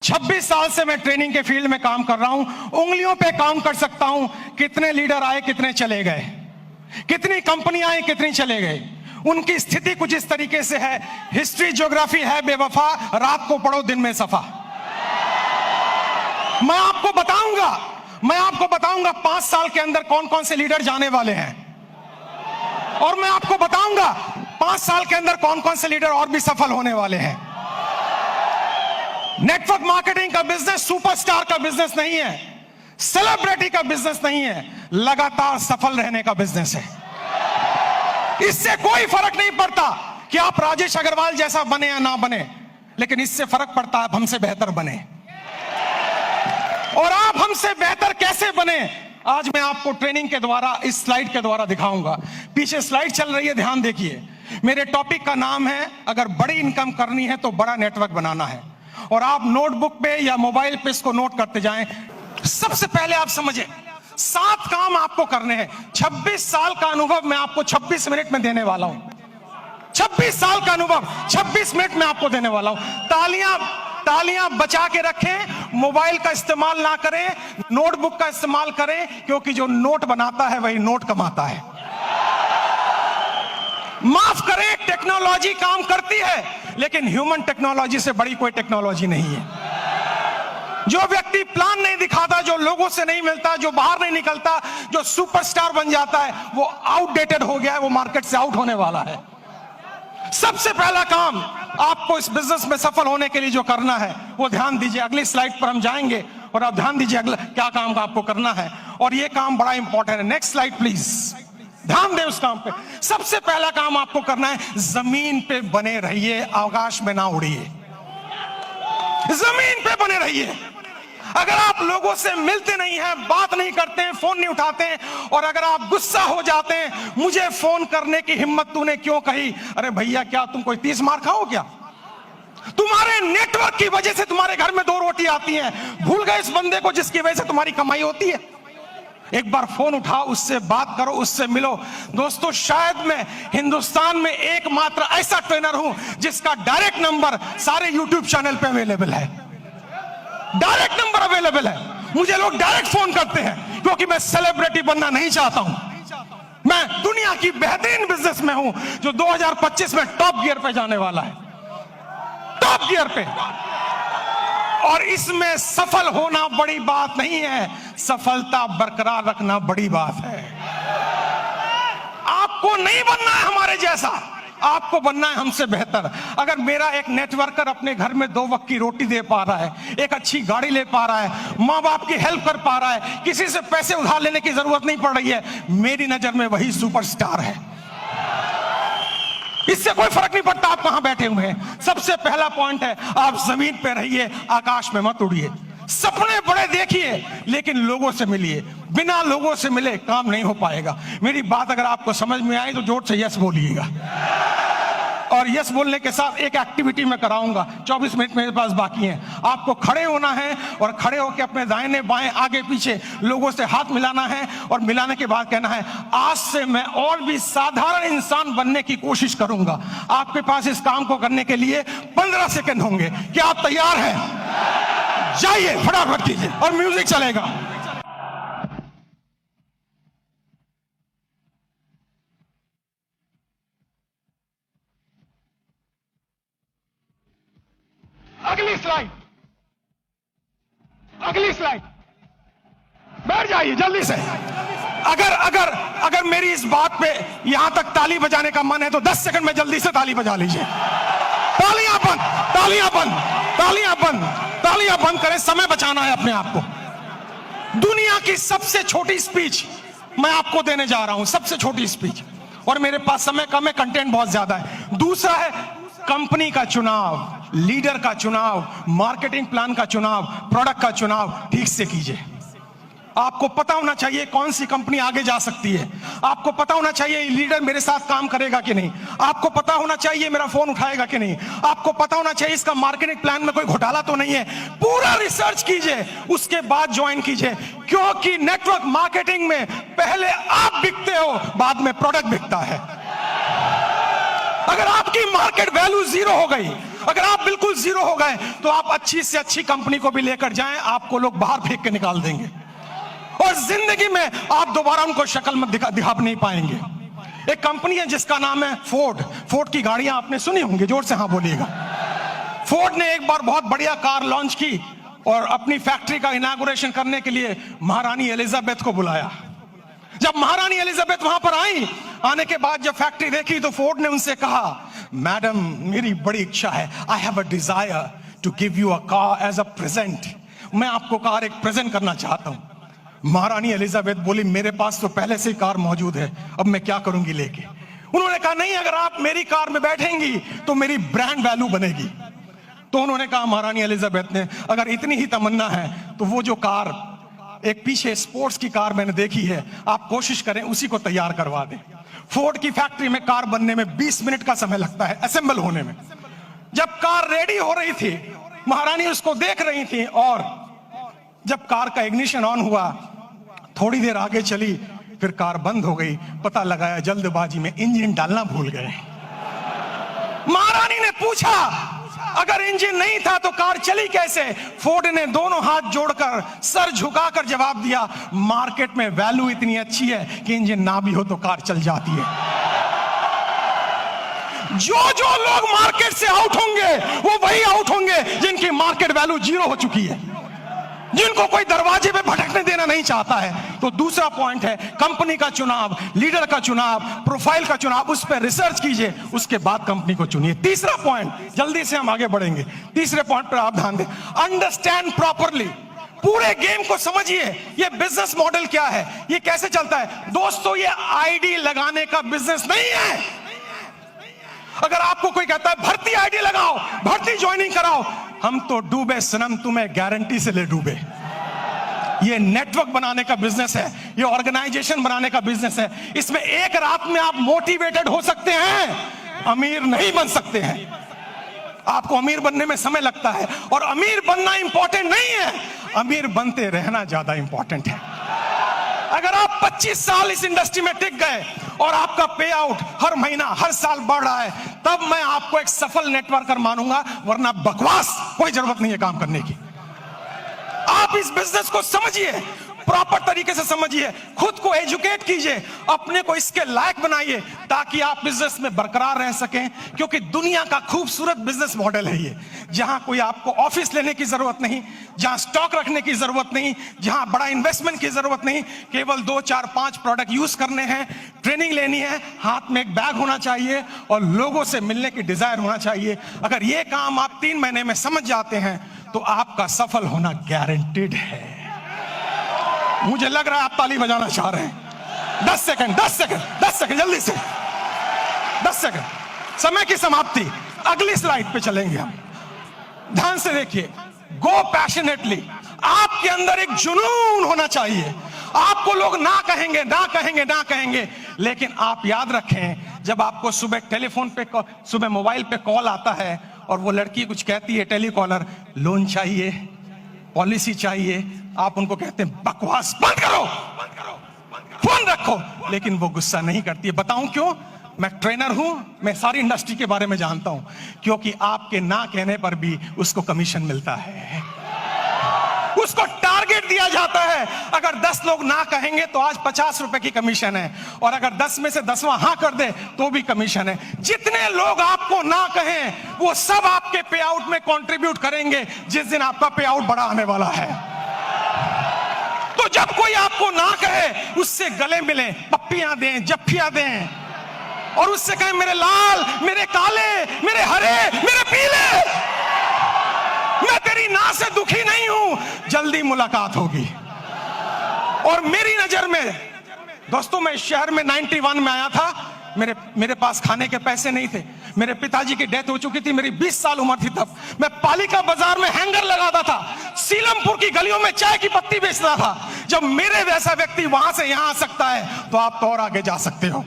26 साल से मैं ट्रेनिंग के फील्ड में काम कर रहा हूं, उंगलियों पे काम कर सकता हूं कितने लीडर आए, कितने चले गए, कितनी कंपनियां आई, कितनी चले गए। उनकी स्थिति कुछ इस तरीके से है, हिस्ट्री ज्योग्राफी है बेवफा, रात को पढ़ो दिन में सफा। मैं आपको बताऊंगा 5 साल के अंदर कौन कौन से लीडर जाने वाले हैं, और मैं आपको बताऊंगा 5 साल के अंदर कौन कौन से लीडर और भी सफल होने वाले हैं। नेटवर्क मार्केटिंग का बिजनेस सुपरस्टार का बिजनेस नहीं है, सेलिब्रिटी का बिजनेस नहीं है, लगातार सफल रहने का बिजनेस है। इससे कोई फर्क नहीं पड़ता कि आप राजेश अग्रवाल जैसा बने या ना बने, लेकिन इससे फर्क पड़ता है आप हमसे बेहतर बने। और आप हमसे बेहतर कैसे बने, आज मैं आपको ट्रेनिंग के द्वारा, इस स्लाइड के द्वारा दिखाऊंगा। पीछे स्लाइड चल रही है, ध्यान देखिए। मेरे टॉपिक का नाम है, अगर बड़ी इनकम करनी है तो बड़ा नेटवर्क बनाना है। और आप नोटबुक पे या मोबाइल पे इसको नोट करते जाएं। सबसे पहले आप समझे 7 काम आपको करने हैं। 26 साल का अनुभव मैं आपको 26 मिनट में देने वाला हूं। 26 साल का अनुभव 26 मिनट में आपको देने वाला हूं। तालियां बचा के रखें, मोबाइल का इस्तेमाल ना करें, नोटबुक का इस्तेमाल करें, क्योंकि जो नोट बनाता है वही नोट कमाता है। माफ करें, टेक्नोलॉजी काम करती है, लेकिन ह्यूमन टेक्नोलॉजी से बड़ी कोई टेक्नोलॉजी नहीं है। जो व्यक्ति प्लान नहीं दिखाता, जो लोगों से नहीं मिलता, जो बाहर नहीं निकलता, जो सुपरस्टार बन जाता है, वो आउटडेटेड हो गया है, वो मार्केट से आउट होने वाला है। सबसे पहला काम आपको इस बिजनेस में सफल होने के लिए जो करना है वो ध्यान दीजिए। अगली स्लाइड पर हम जाएंगे और आप ध्यान दीजिए अगला क्या काम आपको करना है, और ये काम बड़ा इंपॉर्टेंट है। नेक्स्ट स्लाइड प्लीज, ध्यान दें उस काम पे। सबसे पहला काम आपको करना है, जमीन पे बने रहिए, आकाश में ना उड़िए। जमीन पे बने रहिए। अगर आप लोगों से मिलते नहीं हैं, बात नहीं करते हैं, फोन नहीं उठाते हैं, और अगर आप गुस्सा हो जाते हैं, मुझे फोन करने की हिम्मत तूने क्यों कही, अरे भैया क्या तुम कोई 30 मार खाओ क्या? तुम्हारे नेटवर्क की वजह से तुम्हारे घर में 2 रोटी आती हैं। भूल गए इस बंदे को जिसकी वजह से तुम्हारी कमाई होती है? एक बार फोन उठाओ, उससे बात करो, उससे मिलो। दोस्तों, शायद मैं हिंदुस्तान में एकमात्र ऐसा ट्रेनर हूं जिसका डायरेक्ट नंबर सारे यूट्यूब चैनल पे अवेलेबल है। डायरेक्ट नंबर अवेलेबल है, मुझे लोग डायरेक्ट फोन करते हैं, क्योंकि मैं सेलिब्रिटी बनना नहीं चाहता हूं। मैं दुनिया की बेहतरीन बिजनेस में हूं जो 2025 में टॉप गियर पे जाने वाला है, टॉप गियर पे। और इसमें सफल होना बड़ी बात नहीं है, सफलता बरकरार रखना बड़ी बात है। आपको नहीं बनना है हमारे जैसा, आपको बनना है हमसे बेहतर। अगर मेरा एक नेटवर्कर अपने घर में 2 वक्त की रोटी दे पा रहा है, एक अच्छी गाड़ी ले पा रहा है, माँ बाप की हेल्प कर पा रहा है, किसी से पैसे उधार लेने की जरूरत नहीं पड़ रही है, मेरी नजर में वही सुपरस्टार है। इससे कोई फर्क नहीं पड़ता आप कहां बैठे हुए हैं। सबसे पहला पॉइंट है, आप जमीन पे रहिए, आकाश में मत उड़िए। सपने बड़े देखिए, लेकिन लोगों से मिलिए। बिना लोगों से मिले काम नहीं हो पाएगा। मेरी बात अगर आपको समझ में आई तो जोर से यस बोलिएगा। और यस बोलने के साथ एक एक्टिविटी मैं कराऊंगा। 24 मिनट मेरे पास बाकी हैं। आपको खड़े होना है और खड़े होकर अपने दाहिने बाएं आगे पीछे लोगों से हाथ मिलाना है, और मिलाने के बाद कहना है, आज से मैं और भी साधारण इंसान बनने की कोशिश करूंगा। आपके पास इस काम को करने के लिए 15 सेकंड होंगे। क्या आप तैयार हैं? जाइए, फटाफट कीजिए, और म्यूजिक चलेगा। अगली स्लाइड, बैठ जाइए जल्दी से। अगर मेरी इस बात पे यहां तक ताली बजाने का मन है तो 10 सेकंड में जल्दी से ताली बजा लीजिए। तालियां बंद, तालियां बंद, तालियां बंद, तालियां बंद करें, समय बचाना है अपने आप को। दुनिया की सबसे छोटी स्पीच मैं आपको देने जा रहा हूं, सबसे छोटी स्पीच, और मेरे पास समय कम है, कंटेंट बहुत ज्यादा है। दूसरा है कंपनी का चुनाव, लीडर का चुनाव, मार्केटिंग प्लान का चुनाव, प्रोडक्ट का चुनाव ठीक से कीजिए। आपको पता होना चाहिए कौन सी कंपनी आगे जा सकती है। आपको पता होना चाहिए लीडर मेरे साथ काम करेगा कि नहीं। आपको पता होना चाहिए मेरा फोन उठाएगा कि नहीं। आपको पता होना चाहिए इसका मार्केटिंग प्लान में कोई घोटाला तो नहीं है। पूरा रिसर्च कीजिए, उसके बाद ज्वाइन कीजिए, क्योंकि नेटवर्क मार्केटिंग में पहले आप बिकते हो, बाद में प्रोडक्ट बिकता है। अगर आपकी मार्केट वैल्यू जीरो हो गई, अगर आप बिल्कुल जीरो हो गए, तो आप अच्छी से अच्छी कंपनी को भी लेकर जाएं, आपको लोग बाहर फेंक के निकाल देंगे और जिंदगी में आप दोबारा उनको शक्ल में दिखा नहीं पाएंगे। एक कंपनी है जिसका नाम है फोर्ड। फोर्ड की गाड़ियां आपने सुनी होंगी, जोर से हाँ बोलिएगा। फोर्ड ने एक बार बहुत बढ़िया कार लॉन्च की और अपनी फैक्ट्री का इनॉग्रेशन करने के लिए महारानी एलिजाबेथ को बुलाया। जब महारानी एलिजाबेथ वहां पर आई, आने के बाद जब फैक्ट्री देखी तो फोर्ड ने उनसे कहा, मैडम मेरी बड़ी इच्छा है, I have a desire to give you a car as a present. मैं आपको कार एक प्रेजेंट करना चाहता हूं। महारानी एलिजाबेथ बोली, मेरे पास तो पहले से ही कार मौजूद है, अब मैं क्या करूंगी लेके। उन्होंने कहा, नहीं, अगर आप मेरी कार में बैठेंगी तो मेरी ब्रांड वैल्यू बनेगी। तो उन्होंने कहा, महारानी एलिजाबेथ ने, अगर इतनी ही तमन्ना है तो वो जो कार एक पीछे स्पोर्ट्स की कार मैंने देखी है, आप कोशिश करें उसी को तैयार करवा दें। फोर्ड की फैक्ट्री में कार बनने में 20 मिनट का समय लगता है, असेंबल होने में। जब कार रेडी हो रही थी, महारानी उसको देख रही थी और जब कार का इग्निशन ऑन हुआ, थोड़ी देर आगे चली, फिर कार बंद हो गई। पता लगाया जल्दबाजी में इंजन डालना भूल गए। महारानी ने पूछा, अगर इंजन नहीं था तो कार चली कैसे? फोर्ड ने दोनों हाथ जोड़कर सर झुकाकर जवाब दिया, मार्केट में वैल्यू इतनी अच्छी है कि इंजन ना भी हो तो कार चल जाती है। जो लोग मार्केट से आउट होंगे वो वही आउट होंगे जिनकी मार्केट वैल्यू जीरो हो चुकी है, जिनको कोई दरवाजे पे भटकने देना नहीं चाहता है। तो दूसरा पॉइंट है कंपनी का चुनाव, लीडर का चुनाव, प्रोफाइल का चुनाव, उस पर रिसर्च कीजिए, उसके बाद कंपनी को चुनिए। तीसरा पॉइंट, जल्दी से हम आगे बढ़ेंगे, तीसरे पॉइंट पर आप ध्यान दें, अंडरस्टैंड प्रॉपरली। पूरे गेम को समझिए, ये बिजनेस मॉडल क्या है, ये कैसे चलता है। दोस्तों, ये आईडी लगाने का बिजनेस नहीं है। अगर आपको कोई कहता है भर्ती आईडी लगाओ, भर्ती ज्वाइनिंग कराओ, हम तो डूबे सनम, तुम्हें गारंटी से ले डूबे। ये नेटवर्क बनाने का बिजनेस है, ये ऑर्गेनाइजेशन बनाने का बिजनेस है। इसमें एक रात में आप मोटिवेटेड हो सकते हैं, अमीर नहीं बन सकते हैं। आपको अमीर बनने में समय लगता है और अमीर बनना इंपॉर्टेंट नहीं है, अमीर बनते रहना ज्यादा इंपॉर्टेंट है। अगर आप 25 साल इस इंडस्ट्री में टिक गए और आपका पे आउट हर महीना हर साल बढ़ रहा है, तब मैं आपको एक सफल नेटवर्कर मानूंगा, वरना बकवास कोई जरूरत नहीं है काम करने की। आप इस बिजनेस को समझिए, प्रॉपर तरीके से समझिए, खुद को एजुकेट कीजिए, अपने को इसके लायक बनाइए ताकि आप बिजनेस में बरकरार रह सकें। क्योंकि दुनिया का खूबसूरत बिजनेस मॉडल है ये, जहां कोई आपको ऑफिस लेने की जरूरत नहीं, जहां स्टॉक रखने की जरूरत नहीं, जहां बड़ा इन्वेस्टमेंट की जरूरत नहीं, केवल 2, 4, 5 प्रोडक्ट यूज करने हैं, ट्रेनिंग लेनी है, हाथ में एक बैग होना चाहिए और लोगों से मिलने की डिजायर होना चाहिए। अगर ये काम आप 3 महीने में समझ जाते हैं तो आपका सफल होना गारंटेड है। मुझे लग रहा है आप ताली बजाना चाह रहे हैं। 10 सेकंड जल्दी से, 10 सेकंड, समय की समाप्ति। अगली स्लाइड पे चलेंगे हम, ध्यान से देखिए। गो पैशनेटली, आपके अंदर एक जुनून होना चाहिए। आपको लोग ना कहेंगे, लेकिन आप याद रखें, जब आपको सुबह टेलीफोन पे, सुबह मोबाइल पे कॉल आता है और वो लड़की कुछ कहती है, टेलीकॉलर, लोन चाहिए, पॉलिसी चाहिए, आप उनको कहते हैं बकवास बंद करो, फोन रखो, लेकिन वो गुस्सा नहीं करती है। बताऊं क्यों? मैं ट्रेनर हूं, मैं सारी इंडस्ट्री के बारे में जानता हूं। क्योंकि आपके ना कहने पर भी उसको कमीशन मिलता है, उसको टारगेट दिया जाता है। अगर 10 लोग ना कहेंगे तो आज 50 रुपए की कमीशन है, और अगर 10 में से 10वां हाँ कर दे तो भी कमीशन है। जितने लोग आपको ना कहें वो सब आपके पे आउट में कंट्रीब्यूट करेंगे जिस दिन आपका पे आउट बड़ा आने वाला है। तो जब कोई आपको ना कहे, उससे गले मिलें, पप्पियां दें, जफ्फियां दें और उससे कहें, मेरे लाल, मेरे काले, मेरे हरे, मेरे पीले, मैं तेरी ना से दुखी नहीं हूं, जल्दी मुलाकात होगी। और मेरी नजर में दोस्तों, मैं इस शहर में 91 में आया था, मेरे पास खाने के पैसे नहीं थे, मेरे पिताजी की डेथ हो चुकी थी, मेरी 20 साल उम्र थी तब। मैं पालिका बाजार में हैंगर लगाता था, सीलमपुर की गलियों में चाय की पत्ती बेचता था। जब मेरे वैसा व्यक्ति वहां से यहां आ सकता है तो आप तो और आगे जा सकते हो।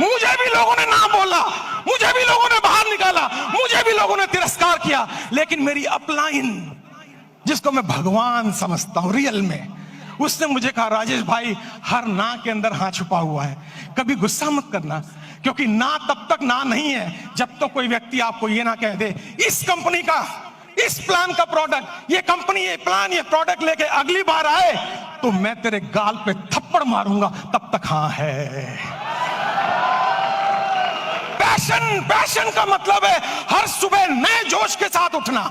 मुझे भी लोगों ने ना बोला, मुझे भी लोगों ने बाहर निकाला, मुझे भी लोगों ने तिरस्कार किया, लेकिन मेरी अपलाइन, जिसको मैं भगवान समझता हूं रियल में, उसने मुझे कहा, राजेश भाई, हर ना के अंदर हाँ छुपा हुआ है, कभी गुस्सा मत करना, क्योंकि ना तब तक ना नहीं है जब तक कोई व्यक्ति आपको ये ना कह दे इस कंपनी का, इस प्लान का प्रोडक्ट, ये कंपनी, ये प्लान, ये प्रोडक्ट लेके अगली बार आए तो मैं तेरे गाल पे थप्पड़ मारूंगा, तब तक हाँ है। पैशन का मतलब है हर सुबह नए जोश के साथ उठना,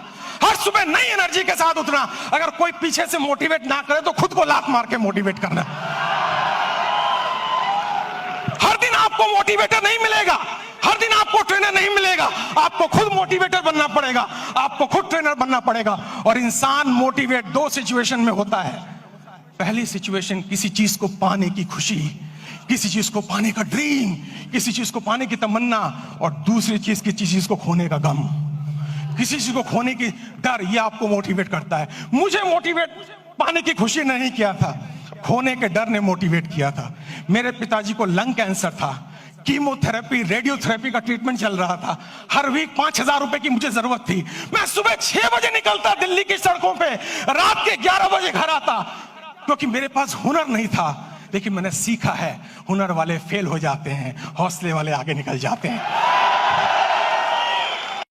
हर सुबह नई एनर्जी के साथ उठना। अगर कोई पीछे से मोटिवेट ना करे तो खुद को लात मार के मोटिवेट करना। हर दिन आपको मोटिवेटर नहीं मिलेगा, हर दिन आपको ट्रेनर नहीं मिलेगा, आपको खुद मोटिवेटर बनना पड़ेगा, आपको खुद ट्रेनर बनना पड़ेगा। और इंसान मोटिवेट दो सिचुएशन में होता है। पहली सिचुएशन किसी चीज को पाने की खुशी, किसी चीज को पाने का ड्रीम, किसी चीज को पाने की तमन्ना, और दूसरी चीज किसी चीज को खोने का गम, किसी चीज को खोने की डर, ये आपको मोटिवेट करता है। मुझे मोटिवेट पाने की खुशी नहीं किया था, खोने के डर ने मोटिवेट किया था। मेरे पिताजी को लंग कैंसर था, कीमोथेरेपी, रेडियोथेरेपी का ट्रीटमेंट चल रहा था। हर वीक 5,000 रुपए की मुझे जरूरत थी। मैं सुबह 6 बजे निकलता दिल्ली की सड़कों पे, रात के 11 बजे घर आता, क्योंकि मेरे पास हुनर नहीं था। लेकिन मैंने सीखा है, हुनर वाले फेल हो जाते हैं, हौसले वाले आगे निकल जाते हैं।